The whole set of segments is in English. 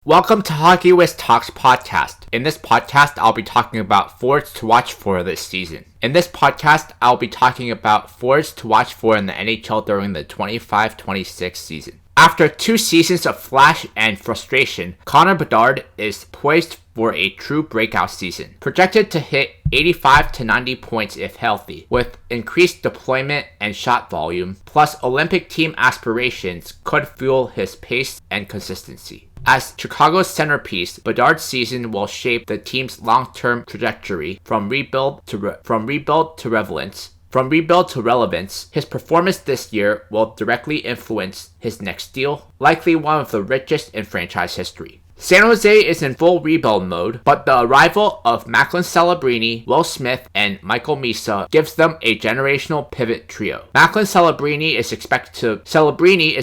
Welcome to Hockey With Talks podcast. In this podcast, I'll be talking about forwards to watch for this season. In this podcast, I'll be talking about forwards to watch for in the NHL during the 25-26 season. After 2 seasons of flash and frustration, Connor Bedard is poised for a true breakout season, projected to hit 85 to 90 points if healthy, with increased deployment and shot volume, plus Olympic team aspirations could fuel his pace and consistency. As Chicago's centerpiece, Bedard's season will shape the team's long-term trajectory from rebuild to relevance. His performance this year will directly influence his next deal, likely one of the richest in franchise history. San Jose is in full rebuild mode, but the arrival of Macklin Celebrini, Will Smith, and Michael Misa gives them a generational pivot trio. Celebrini is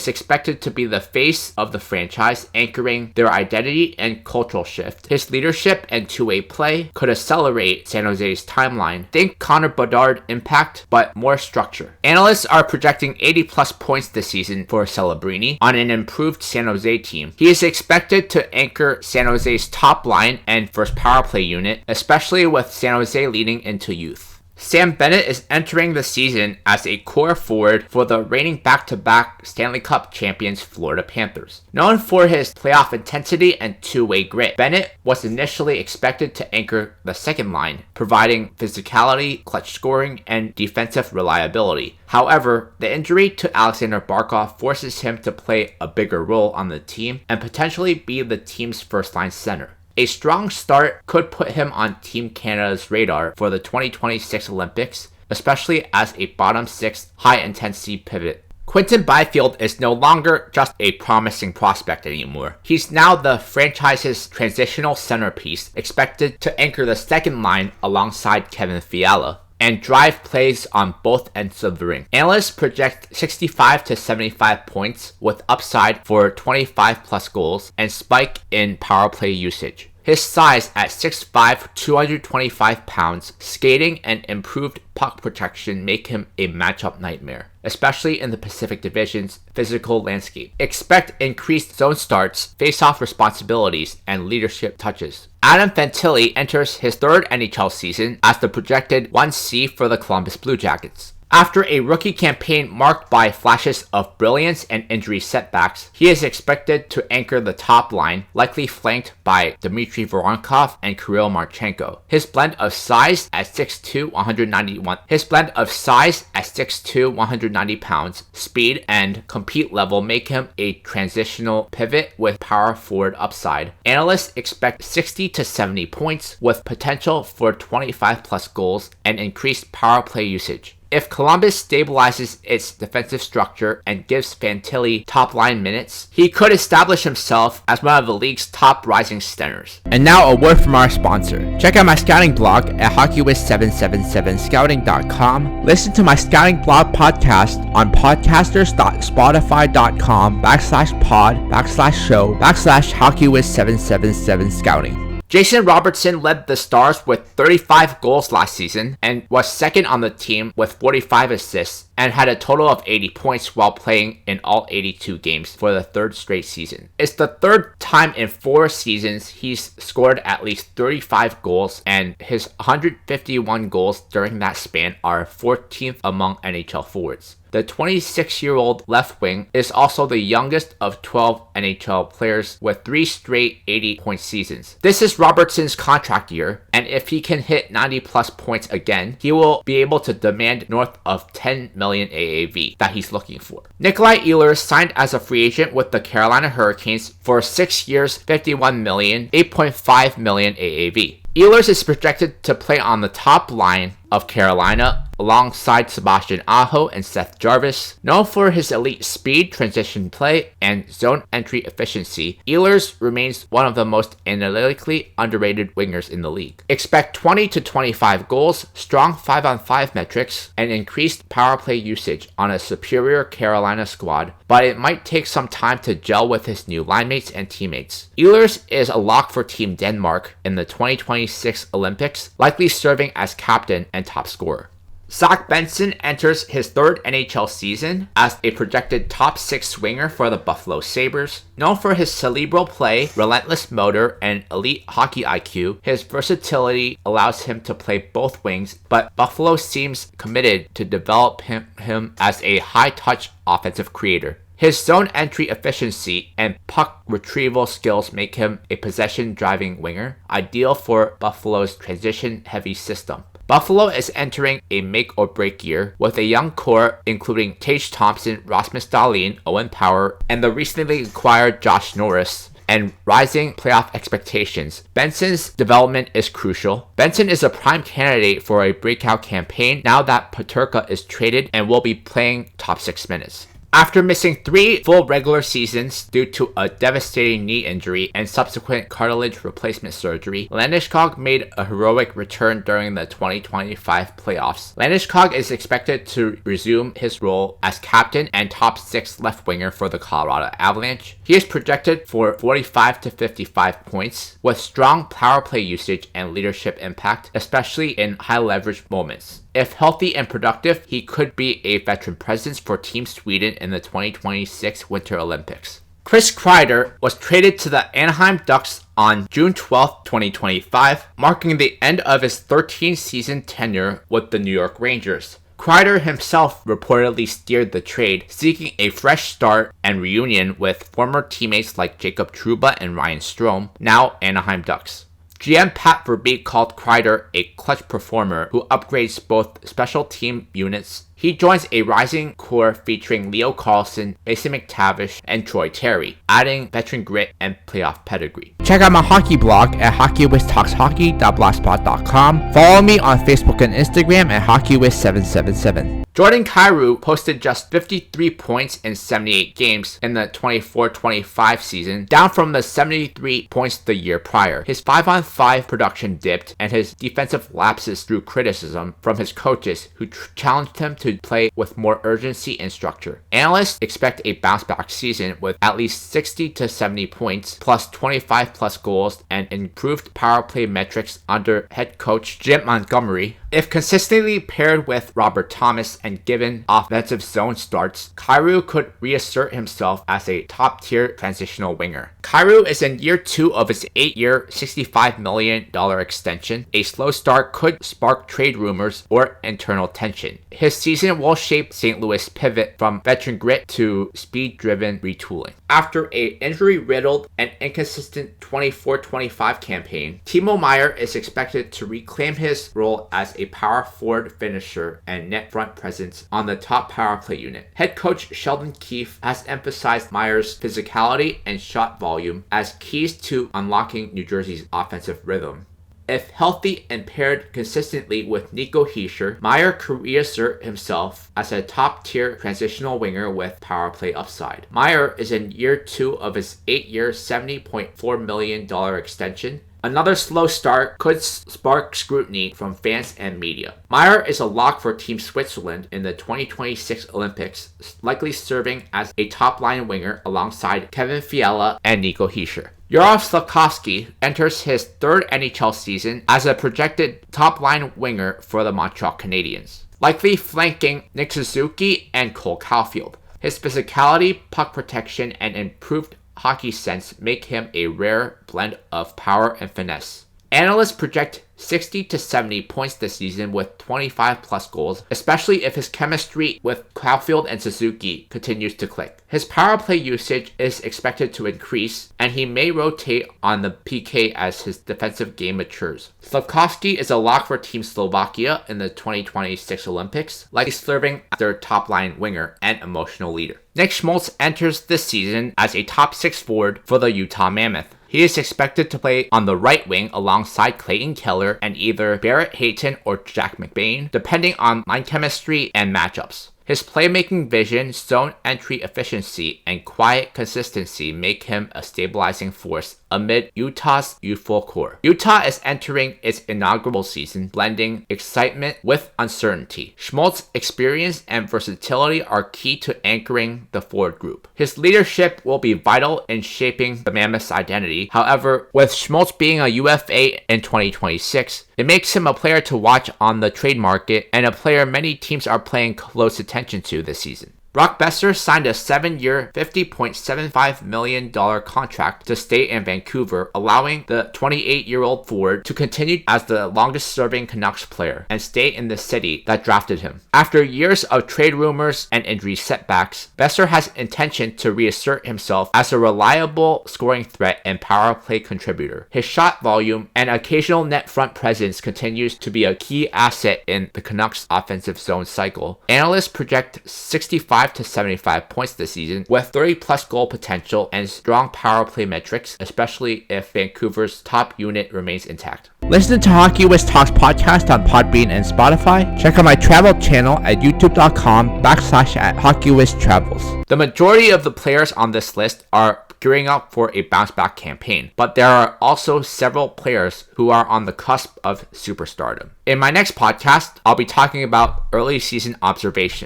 expected to be the face of the franchise, anchoring their identity and cultural shift. His leadership and two-way play could accelerate San Jose's timeline. Think Connor Bedard impact, but more structure. Analysts are projecting 80-plus points this season for Celebrini on an improved San Jose team. He is expected to anchor San Jose's top line and first power play unit, especially with San Jose leading into youth. Sam Bennett is entering the season as a core forward for the reigning back-to-back Stanley Cup champions Florida Panthers. Known for his playoff intensity and two-way grit, Bennett was initially expected to anchor the second line, providing physicality, clutch scoring, and defensive reliability. However, the injury to Alexander Barkov forces him to play a bigger role on the team and potentially be the team's first-line center. A strong start could put him on Team Canada's radar for the 2026 Olympics, especially as a bottom 6 high-intensity pivot. Quinton Byfield is no longer just a promising prospect anymore. He's now the franchise's transitional centerpiece, expected to anchor the second line alongside Kevin Fiala and drive plays on both ends of the ring. Analysts project 65 to 75 points with upside for 25 plus goals and spike in power play usage. His size at 6'5", 225 pounds, skating and improved puck protection make him a matchup nightmare, especially in the Pacific Division's physical landscape. Expect increased zone starts, face-off responsibilities, and leadership touches. Adam Fantilli enters his third NHL season as the projected 1C for the Columbus Blue Jackets. After a rookie campaign marked by flashes of brilliance and injury setbacks, he is expected to anchor the top line, likely flanked by Dmitry Voronkov and Kirill Marchenko. His blend of size at 6'2", 190 pounds, speed, and compete level make him a transitional pivot with power forward upside. Analysts expect 60 to 70 points with potential for 25 plus goals and increased power play usage. If Columbus stabilizes its defensive structure and gives Fantilli top-line minutes, he could establish himself as one of the league's top rising centers. And now a word from our sponsor. Check out my scouting blog at hockeywith777scouting.com. Listen to my scouting blog podcast on podcasters.spotify.com/pod/show/hockeywith777scouting. Jason Robertson led the Stars with 35 goals last season and was second on the team with 45 assists and had a total of 80 points while playing in all 82 games for the third straight season. It's the third time in 4 seasons he's scored at least 35 goals, and his 151 goals during that span are 14th among NHL forwards. The 26-year-old left wing is also the youngest of 12 NHL players with 3 straight 80-point seasons. This is Robertson's contract year, and if he can hit 90-plus points again, he will be able to demand north of $10 million AAV that he's looking for. Nikolai Ehlers signed as a free agent with the Carolina Hurricanes for 6 years, $51 million, $8.5 million AAV. Ehlers is projected to play on the top line of Carolina alongside Sebastian Aho and Seth Jarvis. Known for his elite speed, transition play, and zone entry efficiency, Ehlers remains one of the most analytically underrated wingers in the league. Expect 20 to 25 goals, strong 5-on-5 metrics, and increased power play usage on a superior Carolina squad, but it might take some time to gel with his new line mates and teammates. Ehlers is a lock for Team Denmark in the 2026 Olympics, likely serving as captain and top scorer. Zach Benson enters his third NHL season as a projected top 6 swinger for the Buffalo Sabres. Known for his cerebral play, relentless motor, and elite hockey IQ, his versatility allows him to play both wings, but Buffalo seems committed to develop him as a high-touch offensive creator. His zone entry efficiency and puck retrieval skills make him a possession-driving winger, ideal for Buffalo's transition-heavy system. Buffalo is entering a make-or-break year with a young core including Tage Thompson, Rasmus Dahlin, Owen Power, and the recently acquired Josh Norris, and rising playoff expectations. Benson's development is crucial. Benson is a prime candidate for a breakout campaign now that Peterka is traded and will be playing top 6 minutes. After missing 3 full regular seasons due to a devastating knee injury and subsequent cartilage replacement surgery, Landeskog made a heroic return during the 2025 playoffs. Landeskog is expected to resume his role as captain and top 6 left winger for the Colorado Avalanche. He is projected for 45 to 55 points, with strong power play usage and leadership impact, especially in high leverage moments. If healthy and productive, he could be a veteran presence for Team Sweden in the 2026 Winter Olympics. Chris Kreider was traded to the Anaheim Ducks on June 12, 2025, marking the end of his 13-season tenure with the New York Rangers. Kreider himself reportedly steered the trade, seeking a fresh start and reunion with former teammates like Jacob Trouba and Ryan Strome, now Anaheim Ducks. GM Pat Verbeek called Kreider a clutch performer who upgrades both special team units. He joins a rising core featuring Leo Carlsson, Mason McTavish, and Troy Terry, adding veteran grit and playoff pedigree. Check out my hockey blog at hockeywiztalkshockey.blogspot.com. Follow me on Facebook and Instagram at hockeywiz777. Jordan Kyrou posted just 53 points in 78 games in the 24-25 season, down from the 73 points the year prior. His 5-on-5 production dipped, and his defensive lapses drew criticism from his coaches, who challenged him to play with more urgency and structure. Analysts expect a bounce-back season with at least 60 to 70 points, plus 25-plus goals, and improved power play metrics under head coach Jim Montgomery. If consistently paired with Robert Thomas and given offensive zone starts, Kyrou could reassert himself as a top-tier transitional winger. Kyrou is in year 2 of his 8-year, $65 million extension. A slow start could spark trade rumors or internal tension. His season will shape St. Louis' pivot from veteran grit to speed-driven retooling. After an injury-riddled and inconsistent 24-25 campaign, Timo Meier is expected to reclaim his role as a power forward finisher and net front presence on the top power play unit. Head coach Sheldon Keefe has emphasized Meier's physicality and shot volume as keys to unlocking New Jersey's offensive rhythm. If healthy and paired consistently with Nico Hischier, Meier could reassert himself as a top-tier transitional winger with power play upside. Meier is in year 2 of his 8-year, $70.4 million extension. Another slow start could spark scrutiny from fans and media. Meier is a lock for Team Switzerland in the 2026 Olympics, likely serving as a top-line winger alongside Kevin Fiala and Nico Hischier. Jaromír Slafkovský enters his 3rd NHL season as a projected top-line winger for the Montreal Canadiens, likely flanking Nick Suzuki and Cole Caulfield. His physicality, puck protection, and improved hockey sense make him a rare blend of power and finesse. Analysts project 60 to 70 points this season with 25 plus goals, especially if his chemistry with Caulfield and Suzuki continues to click. His power play usage is expected to increase, and he may rotate on the PK as his defensive game matures. Slafkovský is a lock for Team Slovakia in the 2026 Olympics, likely serving as their top-line winger and emotional leader. Nick Schmaltz enters this season as a top 6 forward for the Utah Mammoth. He is expected to play on the right wing alongside Clayton Keller and either Barrett Hayton or Jack McBain, depending on line chemistry and matchups. His playmaking vision, zone entry efficiency, and quiet consistency make him a stabilizing force amid Utah's youthful core. Utah is entering its inaugural season, blending excitement with uncertainty. Schmaltz's experience and versatility are key to anchoring the forward group. His leadership will be vital in shaping the Mammoths' identity. However, with Schmaltz being a UFA in 2026, it makes him a player to watch on the trade market and a player many teams are paying close attention to this season. Brock Boeser signed a 7-year, $50.75 million contract to stay in Vancouver, allowing the 28-year-old forward to continue as the longest-serving Canucks player and stay in the city that drafted him. After years of trade rumors and injury setbacks, Boeser has intention to reassert himself as a reliable scoring threat and power play contributor. His shot volume and occasional net front presence continues to be a key asset in the Canucks' offensive zone cycle. Analysts project 65 to 75 points this season, with 30-plus goal potential and strong power play metrics, especially if Vancouver's top unit remains intact. Listen to Hockey Wiz Talks podcast on Podbean and Spotify. Check out my travel channel at youtube.com/HockeyWizTravels. The majority of the players on this list are gearing up for a bounce-back campaign, but there are also several players who are on the cusp of superstardom. In my next podcast, I'll be talking about early season observation.